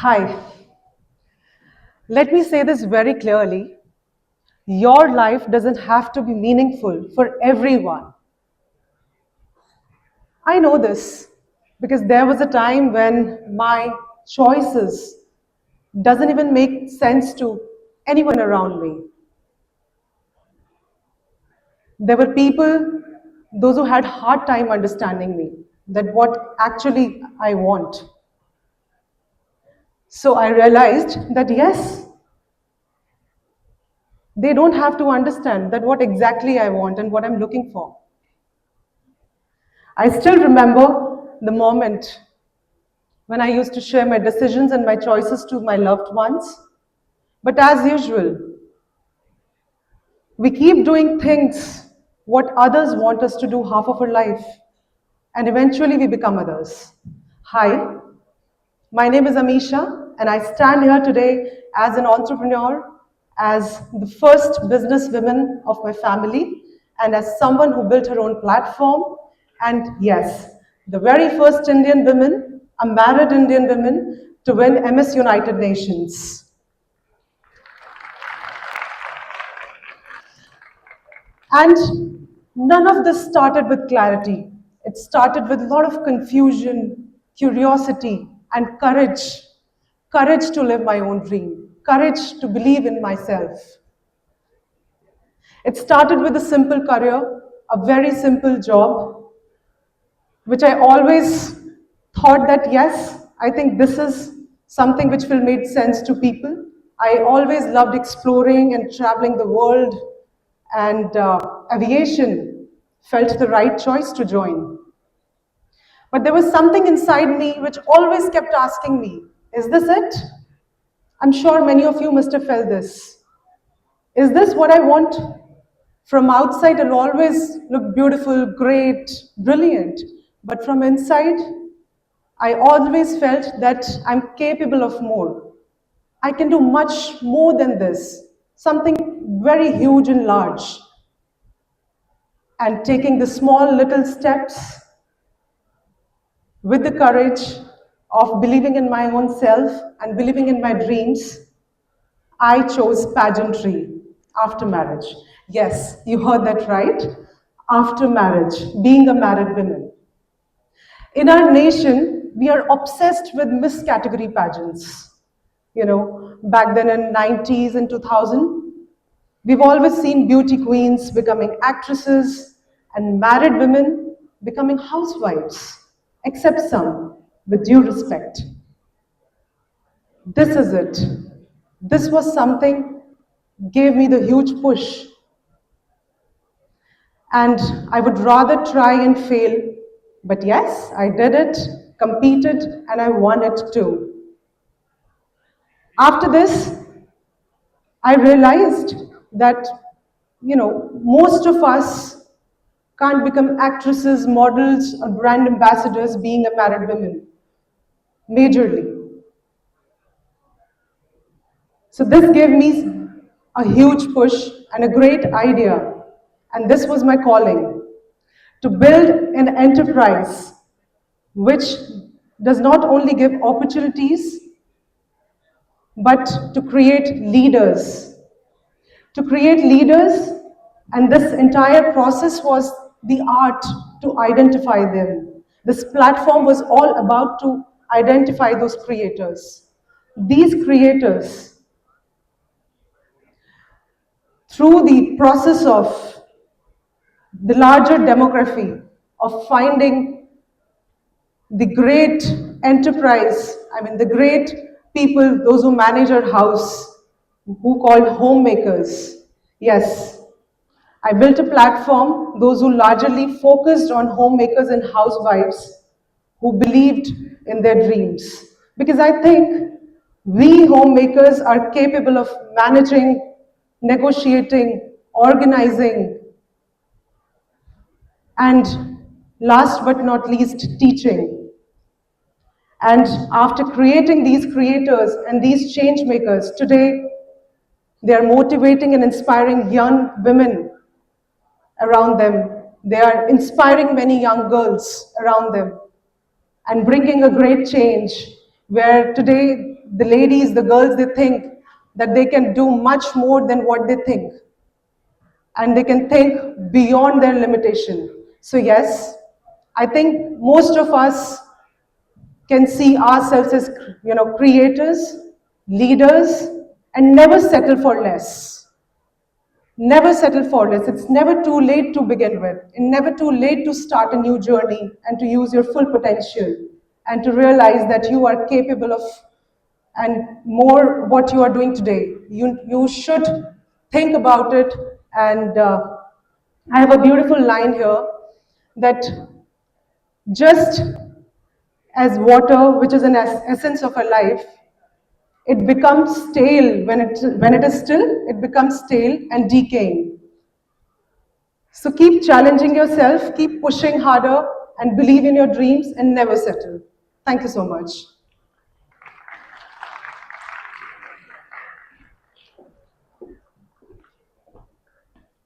Hi, let me say this very clearly. Your life doesn't have to be meaningful for everyone. I know this because there was a time when my choices doesn't even make sense to anyone around me. There were people, those who had hard time understanding me, that what actually I want. So I realized that yes, they don't have to understand that what exactly I want and what I'm looking for. I still remember the moment when I used to share my decisions and my choices to my loved ones. But as usual, we keep doing things what others want us to do half of our life, and eventually we become others. Hi, my name is Amisha, and I stand here today as an entrepreneur, as the first businesswoman of my family, and as someone who built her own platform. And yes, the very first Indian woman, a married Indian woman, to win MS United Nations. And none of this started with clarity. It started with a lot of confusion, curiosity, and courage. Courage to live my own dream, courage to believe in myself. It started with a simple career, a very simple job, which I always thought that yes, I think this is something which will make sense to people. I always loved exploring and traveling the world, and aviation felt the right choice to join. But there was something inside me which always kept asking me, is this it? I'm sure many of you must have felt this. Is this what I want? From outside, it'll always look beautiful, great, brilliant. But from inside, I always felt that I'm capable of more. I can do much more than this, something very huge and large. And taking the small little steps with the courage of believing in my own self and believing in my dreams, I chose pageantry after marriage. Yes, you heard that right. After marriage, being a married woman. In our nation, we are obsessed with Miss category pageants. Back then in 90s and 2000, we've always seen beauty queens becoming actresses and married women becoming housewives, except some, with due respect. This is it. This was something gave me the huge push. And I would rather try and fail. But yes, I did it, competed, and I won it too. After this, I realized that, most of us can't become actresses, models, or brand ambassadors being a married woman, majorly. So this gave me a huge push and a great idea. And this was my calling, to build an enterprise which does not only give opportunities, but to create leaders. To create leaders, and this entire process was the art to identify them. This platform was all about to identify those creators. These creators, through the process of the larger demography of finding the great enterprise, the great people, those who manage our house, who called homemakers. Yes, I built a platform, those who largely focused on homemakers and housewives who believed in their dreams. Because I think we homemakers are capable of managing, negotiating, organizing, and last but not least, teaching. And after creating these creators and these change makers, today they are motivating and inspiring young women around them. They are inspiring many young girls around them and bringing a great change where today the ladies, the girls, they think that they can do much more than what they think, and they can think beyond their limitation. So yes, I think most of us can see ourselves as, creators, leaders, and never settle for less. Never settle for less. It's never too late to begin with, and never too late to start a new journey and to use your full potential and to realize that you are capable of and more what you are doing today. You should think about it. And I have a beautiful line here that just as water, which is an essence of a life, it becomes stale when it is still, it becomes stale and decaying. So keep challenging yourself, keep pushing harder, and believe in your dreams and never settle. Thank you so much.